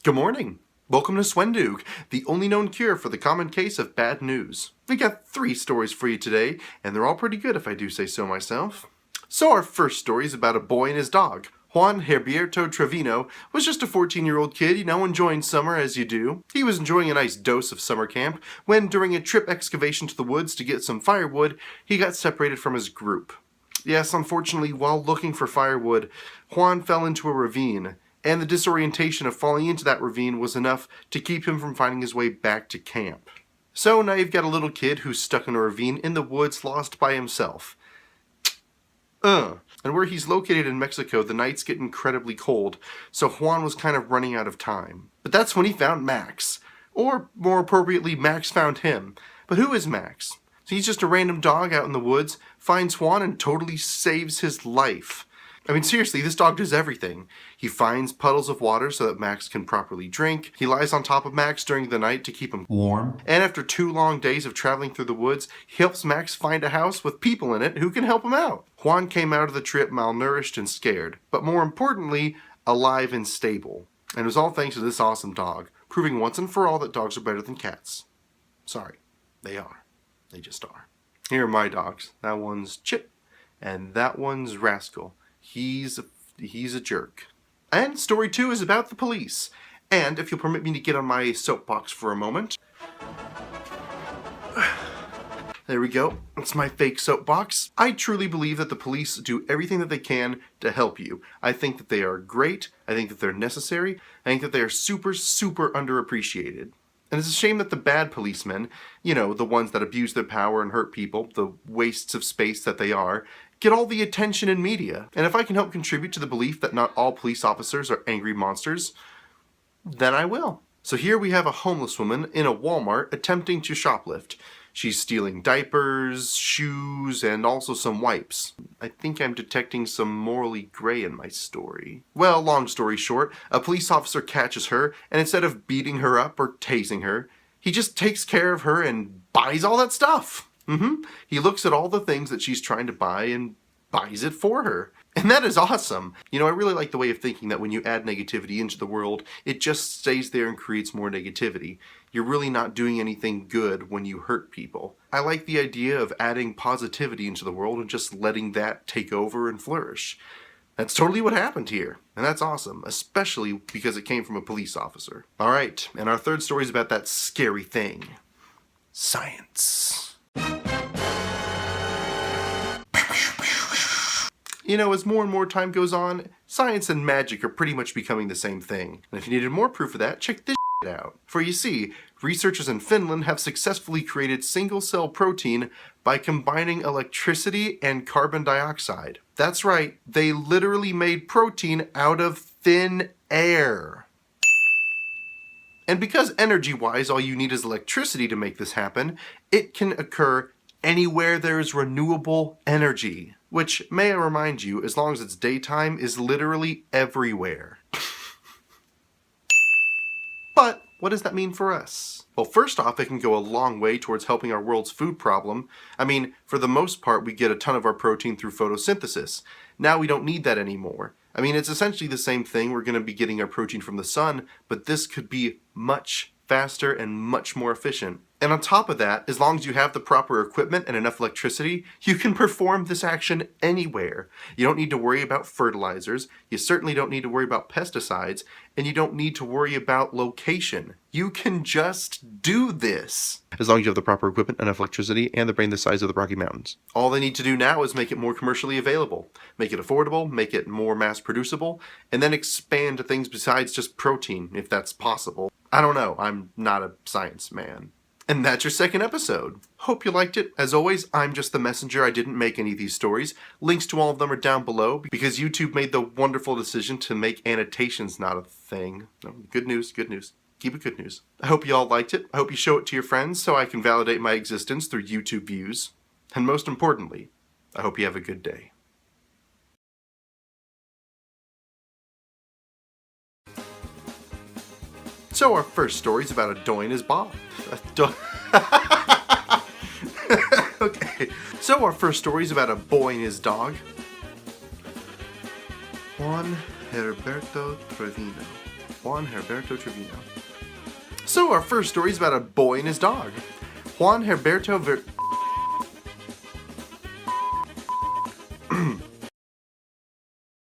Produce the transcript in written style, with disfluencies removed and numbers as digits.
Good morning. Welcome to SwendooG, the only known cure for the common case of bad news. We got 3 stories for you today, and they're all pretty good if I do say so myself. So our first story is about a boy and his dog. Juan Herberto Trevino was just a 14-year-old kid, enjoying summer as you do. He was enjoying a nice dose of summer camp when, during a trip excavation to the woods to get some firewood, he got separated from his group. Yes, unfortunately, while looking for firewood, Juan fell into a ravine, and the disorientation of falling into that ravine was enough to keep him from finding his way back to camp. So now you've got a little kid who's stuck in a ravine in the woods, lost by himself. And where he's located in Mexico, the nights get incredibly cold, so Juan was kind of running out of time. But that's when he found Max. Or, more appropriately, Max found him. But who is Max? So he's just a random dog out in the woods, finds Juan and totally saves his life. I mean, seriously, this dog does everything. He finds puddles of water so that Max can properly drink. He lies on top of Max during the night to keep him warm. And after 2 long days of traveling through the woods, he helps Max find a house with people in it who can help him out. Juan came out of the trip malnourished and scared, but more importantly, alive and stable. And it was all thanks to this awesome dog, proving once and for all that dogs are better than cats. Sorry, they are. They just are. Here are my dogs. That one's Chip, and that one's Rascal. He's a jerk. And story 2 is about the police. And if you'll permit me to get on my soapbox for a moment. There we go. It's my fake soapbox. I truly believe that the police do everything that they can to help you. I think that they are great. I think that they're necessary. I think that they are super, super underappreciated. And it's a shame that the bad policemen, the ones that abuse their power and hurt people, the wastes of space that they are, get all the attention in media. And if I can help contribute to the belief that not all police officers are angry monsters, then I will. So here we have a homeless woman in a Walmart attempting to shoplift. She's stealing diapers, shoes, and also some wipes. I think I'm detecting some morally gray in my story. Well, long story short, a police officer catches her, and instead of beating her up or tasing her, he just takes care of her and buys all that stuff. He looks at all the things that she's trying to buy and buys it for her. And that is awesome. I really like the way of thinking that when you add negativity into the world, it just stays there and creates more negativity. You're really not doing anything good when you hurt people. I like the idea of adding positivity into the world and just letting that take over and flourish. That's totally what happened here. And that's awesome, especially because it came from a police officer. All right, and our third story is about that scary thing. Science. As more and more time goes on, science and magic are pretty much becoming the same thing. And if you needed more proof of that, check this out. For you see, researchers in Finland have successfully created single-cell protein by combining electricity and carbon dioxide. That's right, they literally made protein out of thin air. And because energy-wise all you need is electricity to make this happen, it can occur anywhere there is renewable energy. Which, may I remind you, as long as it's daytime, is literally everywhere. But what does that mean for us? Well, first off, it can go a long way towards helping our world's food problem. I mean, for the most part, we get a ton of our protein through photosynthesis. Now we don't need that anymore. I mean, it's essentially the same thing. We're going to be getting our protein from the sun, but this could be much faster and much more efficient. And on top of that, as long as you have the proper equipment and enough electricity, you can perform this action anywhere. You don't need to worry about fertilizers, you certainly don't need to worry about pesticides, and you don't need to worry about location. You can just do this. As long as you have the proper equipment, enough electricity, and the brain the size of the Rocky Mountains. All they need to do now is make it more commercially available, make it affordable, make it more mass producible, and then expand to things besides just protein, if that's possible. I don't know, I'm not a science man. And that's your second episode. Hope you liked it. As always, I'm just the messenger. I didn't make any of these stories. Links to all of them are down below because YouTube made the wonderful decision to make annotations not a thing. Good news, good news. Keep it good news. I hope you all liked it. I hope you show it to your friends so I can validate my existence through YouTube views. And most importantly, I hope you have a good day. So our first story is about a boy and his dog. Okay, so our first story is about a boy and his dog. Juan Herberto Trevino. Juan Herberto Trevino. So our first story is about a boy and his dog. Juan Herberto